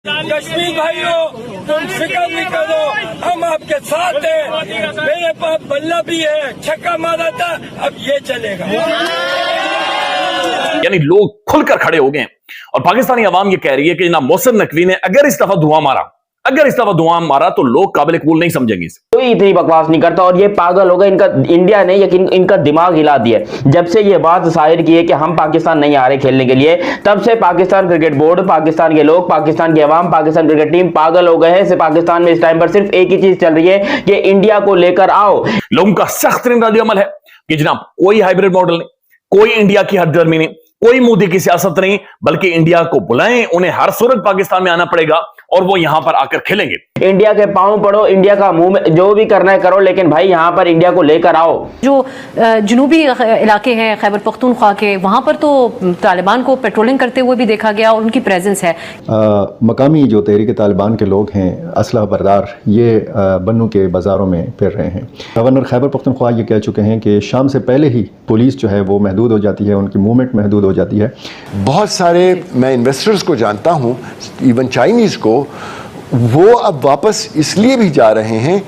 कश्मीर भाइयों, तुम फिक्र नहीं करो, हम आपके साथ हैं। मेरे पास बल्ला भी है, छक्का मारा था, अब ये चलेगा। यानी लोग खुलकर खड़े हो गए और पाकिस्तानी अवाम ये कह रही है कि जनाब मोहसिन नकवी ने अगर इस दफा धुआं मारा तो लोग काबिल कबूल नहीं समझेंगे इसे। कोई इतनी बकवास नहीं करता और ये पागल हो गए। इनका इंडिया ने यकीन इनका दिमाग हिला दिया। जब से ये बात जाहिर की है कि हम पाकिस्तान नहीं आ रहे खेलने के लिए, तब से पाकिस्तान क्रिकेट बोर्ड, पाकिस्तान के लोग, पाकिस्तान की अवाम, पाकिस्तान क्रिकेट टीम पागल हो गए हैं। पाकिस्तान में इस टाइम पर सिर्फ एक ही चीज चल रही है कि इंडिया को लेकर आओ। लोगों का सख्त रद्द-ए-अमल है कि जनाब कोई हाइब्रिड मॉडल नहीं, कोई इंडिया की हरदर्मी नहीं, कोई मोदी की सियासत नहीं, बल्कि इंडिया को बुलाएं, उन्हें हर सूरत पाकिस्तान में आना पड़ेगा और वो यहां पर आकर खेलेंगे। इंडिया के पांव पड़ो, इंडिया का मुंह में जो भी करना है करो, लेकिन भाई यहां पर इंडिया को लेकर आओ। जो जुनूबी इलाके हैं खैबर पख्तूनख्वा के, वहां पर तो तालिबान को पेट्रोलिंग करते हुए भी देखा गया और उनकी प्रेजेंस है। मकामी जो तहरीक तालिबान के लोग हैं, असलह बरदार, ये बन्नू के बाज़ारों में फिर रहे हैं। गवर्नर खैबर पख्तूनख्वा ये कह चुके हैं कि शाम से पहले ही पुलिस जो है वो महदूद हो जाती है, उनकी मूवमेंट महदूद हो जाती है। बहुत सारे मैं इन्वेस्टर्स को जानता हूं, इवन चाइनीज़ को, वो अब वापस इसलिए भी जा रहे हैं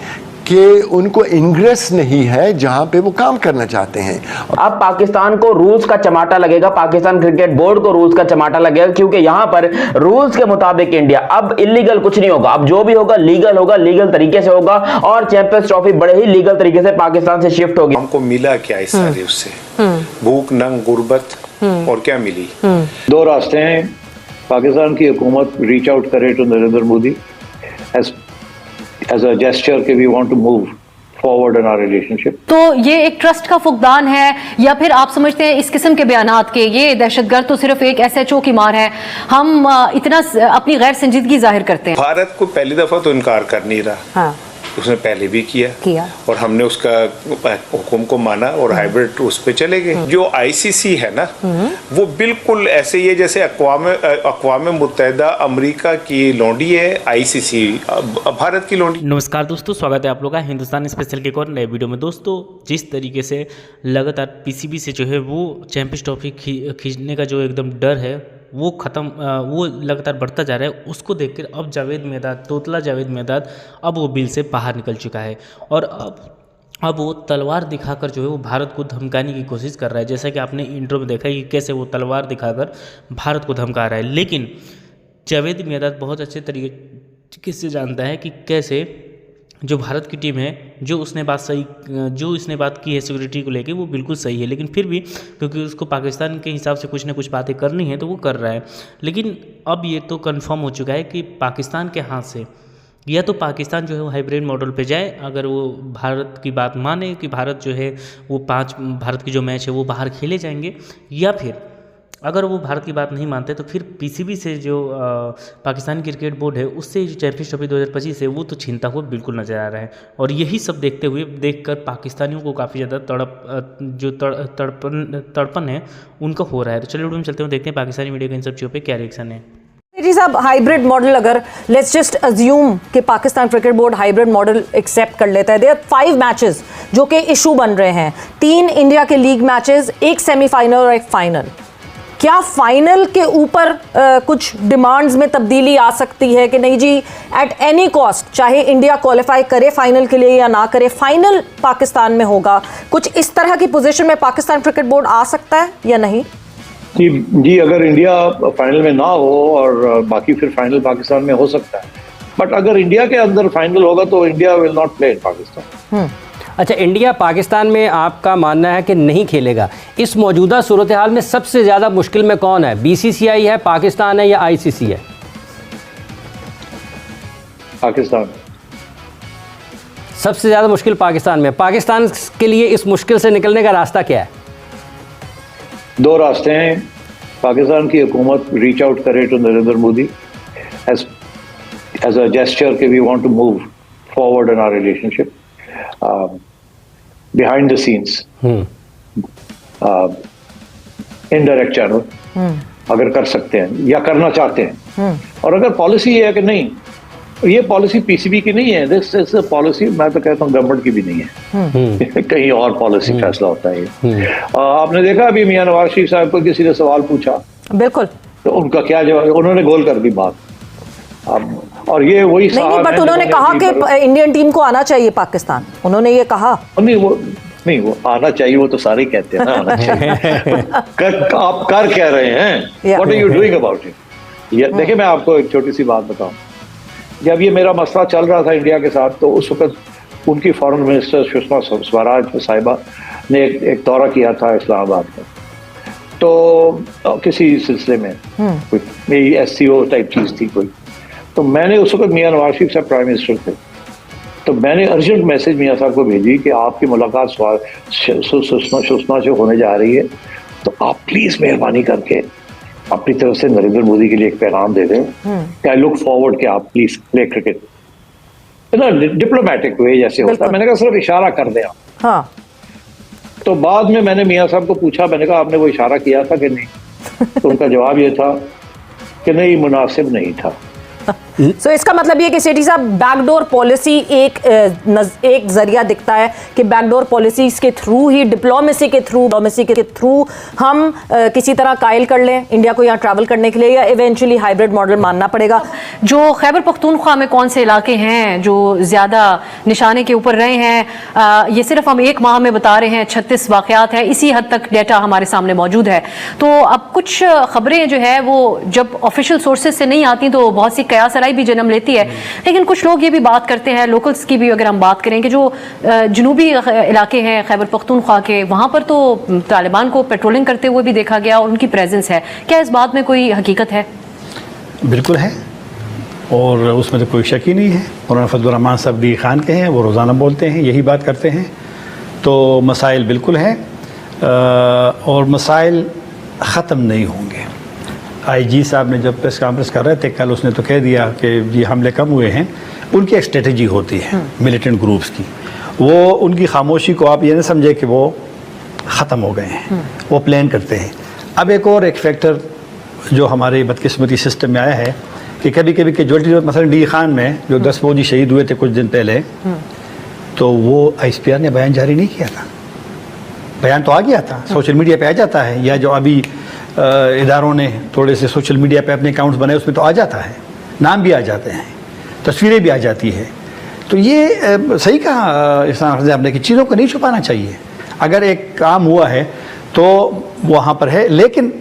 कि उनको इंग्रेस नहीं है जहां पे वो काम करना चाहते हैं। अब पाकिस्तान को रूल्स का चमाटा लगेगा, पाकिस्तान क्रिकेट बोर्ड को रूल्स का चमाटा लगेगा, क्योंकि यहां पर रूल्स के मुताबिक इंडिया, अब इलीगल कुछ नहीं होगा, अब जो भी होगा, लीगल तरीके से होगा और चैंपियंस ट्रॉफी बड़े ही लीगल तरीके से पाकिस्तान से शिफ्ट होगी। हमको मिला क्या इस सारे उससे? भूख, नंग, गुर्बत और क्या मिली? दो रास्ते हैं। पाकिस्तान की हुकूमत रीच आउट करे to Narendra Modi as a gesture कि we want to move forward in our relationship। तो ये एक ट्रस्ट का फुकदान है या फिर आप समझते हैं इस किस्म के बयानात के ये दहशतगर्द तो सिर्फ एक SHO की मार है, हम इतना अपनी गैर संजीदगी जाहिर करते हैं? भारत को पहली दफा तो इनकार कर नहीं रहा। हाँ। उसने पहले भी किया और हमने उसका हुक्म को माना और हाइब्रिड उस पे चले गए। जो ICC है ना, वो बिल्कुल ऐसे ही है जैसे अक़वाम मुत्तहिदा अमेरिका की लौंडी है, ICC भारत की लौंडी। नमस्कार दोस्तों, स्वागत है आप लोगों का हिंदुस्तान स्पेशल के एक और नए वीडियो में। दोस्तों, जिस तरीके से लगातार PCB से जो है वो चैंपियंस ट्रॉफी खींचने का जो एकदम डर है वो वो लगातार बढ़ता जा रहा है, उसको देखकर अब तोतला जावेद मेहदाद अब वो बिल से बाहर निकल चुका है और अब वो तलवार दिखाकर जो है वो भारत को धमकाने की कोशिश कर रहा है। जैसा कि आपने इंट्रो में देखा कि कैसे वो तलवार दिखाकर भारत को धमका रहा है, लेकिन जावेद मेहदाद बहुत अच्छे तरीके से जानता है कि कैसे जो भारत की टीम है, जो इसने बात की है सिक्योरिटी को लेके, वो बिल्कुल सही है, लेकिन फिर भी क्योंकि उसको पाकिस्तान के हिसाब से कुछ ना कुछ बातें करनी है तो वो कर रहा है। लेकिन अब ये तो कंफर्म हो चुका है कि पाकिस्तान के हाथ से या तो पाकिस्तान जो है वो हाइब्रिड मॉडल पे जाए, अगर वो भारत की बात माने कि भारत जो है वो 5 भारत की जो मैच है वो बाहर खेले जाएंगे, या फिर अगर वो भारत की बात नहीं मानते तो फिर PCB से जो पाकिस्तान क्रिकेट बोर्ड है उससे जो चैंपियंस ट्रॉफी 2025 है वो तो छीनता हुआ बिल्कुल नजर आ रहा है। और यही सब देखकर पाकिस्तानियों को काफ़ी ज़्यादा तड़पन है उनका हो रहा है। तो चलिए वीडियो में चलते हैं, देखते हैं पाकिस्तानी मीडिया के इन सब चीज़ों पे क्या रिएक्शन है। जी साहब, हाइब्रिड मॉडल, अगर लेट्स जस्ट अज्यूम कि Pakistan cricket board hybrid model accept कर लेता है, देयर 5 मैचेस जो कि इशू बन रहे हैं, 3 इंडिया के लीग मैचेस, 1 सेमीफाइनल और 1 फाइनल। क्या फाइनल के ऊपर कुछ डिमांड्स में तब्दीली आ सकती है कि नहीं जी, एट एनी कॉस्ट, चाहे इंडिया क्वालिफाई करे फाइनल के लिए या ना करे, फाइनल पाकिस्तान में होगा? कुछ इस तरह की पोजीशन में पाकिस्तान क्रिकेट बोर्ड आ सकता है या नहीं? जी, अगर इंडिया फाइनल में ना हो और बाकी फिर फाइनल पाकिस्तान में हो सकता है, बट अगर इंडिया के अंदर फाइनल होगा तो India will not play in Pakistan. अच्छा, इंडिया पाकिस्तान में आपका मानना है कि नहीं खेलेगा। इस मौजूदा सूरत हाल में सबसे ज़्यादा मुश्किल में कौन है? BCCI है, पाकिस्तान है या ICC है? पाकिस्तान सबसे ज़्यादा मुश्किल पाकिस्तान में। पाकिस्तान के लिए इस मुश्किल से निकलने का रास्ता क्या है? दो रास्ते हैं। पाकिस्तान की हुकूमत रीच आउट करे to Narendra Modi as a gesture कि we want to move forward in our relationship behind the scenes, indirect channel, अगर कर सकते हैं या करना चाहते हैं। और अगर पॉलिसी है कि नहीं, ये पॉलिसी PCB की नहीं है, दिस इज पॉलिसी, मैं तो कहता हूँ गवर्नमेंट की भी नहीं है, कहीं और पॉलिसी फैसला होता है ये। आपने देखा अभी मियां नवाज शरीफ साहब को किसी ने सवाल पूछा, बिल्कुल, तो उनका क्या जवाब, उन्होंने गोल कर दी बात। और ये वही नहीं, बट उन्होंने कहा कि इंडियन टीम को आना चाहिए पाकिस्तान, उन्होंने ये कहा। नहीं वो आना चाहिए, वो तो सारे ही कहते हैं ना आना चाहिए। आप कर क्या रहे हैं, what are you doing about it? देखिए मैं आपको एक छोटी सी बात बताऊं, जब ये मेरा मसला चल रहा था इंडिया के साथ, तो उस वक्त उनकी फॉरेन मिनिस्टर सुषमा स्वराज साहिबा ने एक दौरा किया था इस्लामाबाद में, तो किसी सिलसिले में कोई मेरी SCO टाइप चीज़ थी कोई, तो मैंने उस वक्त मियां नवाज शरीफ साहब प्राइम मिनिस्टर थे, तो मैंने अर्जेंट मैसेज मियां साहब को भेजी कि आपकी मुलाकात सुषमा से होने जा रही है, तो आप प्लीज़ मेहरबानी करके अपनी तरफ से नरेंद्र मोदी के लिए एक पैगाम दे दें कि आई लुक फॉरवर्ड कि आप प्लीज प्ले क्रिकेट ना डिप्लोमेटिक वे जैसे होता है। मैंने कहा सिर्फ इशारा कर दें आप। हाँ। तो बाद में मैंने मियां साहब को पूछा, मैंने कहा आपने वो इशारा किया था कि नहीं? तो उनका जवाब ये था कि नहीं, मुनासिब नहीं था। सो इसका मतलब ये कि सेठी साहब, बैकडोर पॉलिसी एक जरिया दिखता है कि बैकडोर पॉलिसीज के थ्रू ही, डिप्लोमेसी के थ्रू हम किसी तरह कायल कर लें इंडिया को यहाँ ट्रैवल करने के लिए, या इवेंचुअली हाइब्रिड मॉडल मानना पड़ेगा। जो खैबर पख्तूनख्वा में कौन से इलाके हैं जो ज़्यादा निशाने के ऊपर रहे हैं, ये सिर्फ हम एक माह में बता रहे हैं, 36 वाक़यात है, इसी हद तक डेटा हमारे सामने मौजूद है। तो अब कुछ खबरें जो है वो जब ऑफिशियल सोर्सेज से नहीं आती तो बहुत सी कयासराई भी जन्म लेती है, लेकिन कुछ लोग ये भी बात करते हैं, लोकल्स की भी अगर हम बात करें, कि जो जनूबी इलाके हैं खैबर पख्तूनख्वा के, वहाँ पर तो तालिबान को पेट्रोलिंग करते हुए भी देखा गया और उनकी प्रेजेंस है। क्या इस बात में कोई हकीकत है? बिल्कुल है, और उसमें तो कोई शक ही नहीं है। मौलाना फजलुर रहमान साहब डी खान के हैं, वो रोज़ाना बोलते हैं, यही बात करते हैं। तो मसाइल बिल्कुल हैं, और मसाइल ख़त्म नहीं होंगे। IG साहब ने जब प्रेस कॉन्फ्रेंस कर रहे थे कल, उसने तो कह दिया कि ये हमले कम हुए हैं। उनकी एक स्ट्रेटजी होती है मिलिटेंट ग्रुप्स की, वो उनकी खामोशी को आप ये ना समझे कि वो ख़त्म हो गए हैं, वो प्लान करते हैं। अब एक फैक्टर जो हमारे बदकिस्मती सिस्टम में आया है कि कभी कभी कैजुअल्टी, मसलन डी खान में जो 10 फौजी शहीद हुए थे कुछ दिन पहले, तो वो ISPR ने बयान जारी नहीं किया था। बयान तो आ गया था, सोशल मीडिया पे आ जाता है, या जो अभी इदारों ने थोड़े से सोशल मीडिया पे अपने अकाउंट्स बनाए उसमें तो आ जाता है, नाम भी आ जाते हैं, तस्वीरें भी आ जाती है। तो ये सही कहा इस्लाम साहब ने कि चीज़ों को नहीं छुपाना चाहिए। अगर एक काम हुआ है तो वहाँ पर है, लेकिन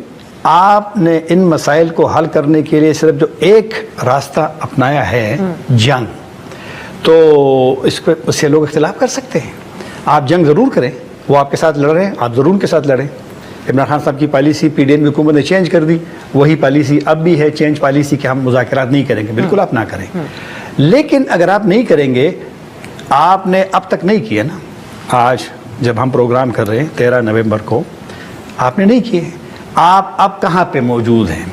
आपने इन मसाइल को हल करने के लिए सिर्फ जो एक रास्ता अपनाया है, जंग, तो इसको उससे लोग इख्तिलाफ कर सकते हैं। आप जंग ज़रूर करें, वो आपके साथ लड़ रहे हैं, आप ज़रूर उनके साथ लड़ें। इमरान खान साहब की पॉलिसी PDM की हुकूमत ने चेंज कर दी, वही पॉलिसी अब भी है, चेंज पॉलिसी कि हम मुज़ाकरात नहीं करेंगे। बिल्कुल आप ना करें, लेकिन अगर आप नहीं करेंगे, आपने अब तक नहीं किया ना, आज जब हम प्रोग्राम कर रहे हैं 13 नवंबर को, आपने नहीं किए। आप अब कहाँ पे मौजूद हैं?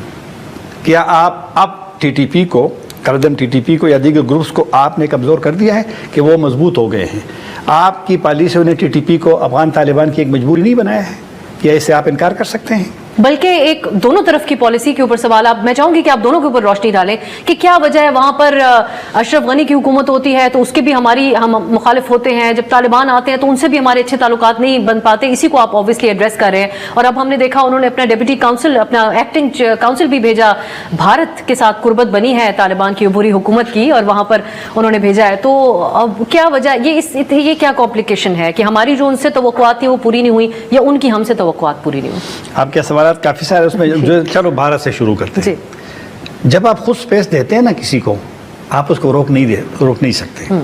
क्या आप अब TTP को, करदम TTP को या दीगर ग्रुप्स को आपने कमज़ोर कर दिया है कि वो मजबूत हो गए हैं? आपकी पॉलिसी ने TTP को अफगान तालिबान की एक मजबूरी नहीं बनाया है, या इससे आप इनकार कर सकते हैं? बल्कि एक दोनों तरफ की पॉलिसी के ऊपर सवाल, आप मैं चाहूंगी कि आप दोनों के ऊपर रोशनी डालें कि क्या वजह है। वहां पर अशरफ गनी की हुकूमत होती है तो उसके भी हम मुखालिफ होते हैं, जब तालिबान आते हैं तो उनसे भी हमारे अच्छे ताल्लुकात नहीं बन पाते। इसी को आप ऑब्वियसली एड्रेस कर रहे हैं, और अब हमने देखा उन्होंने अपना डेप्यूटी काउंसिल, अपना एक्टिंग काउंसिल भी भेजा। भारत के साथ कुर्बत बनी है तालिबान की बुरी हुकूमत की, और वहां पर उन्होंने भेजा है। तो अब क्या वजह, ये क्या कॉम्प्लिकेशन है कि हमारी जो उनसे तवक्कुआत थी वो पूरी नहीं हुई, या उनकी हमसे तवक्कुआत पूरी नहीं हुई? आपके सवाल काफ़ी सारे उसमें, जो चलो भारत से शुरू करते हैं। जब आप खुद स्पेस देते हैं ना किसी को, आप उसको रोक नहीं सकते।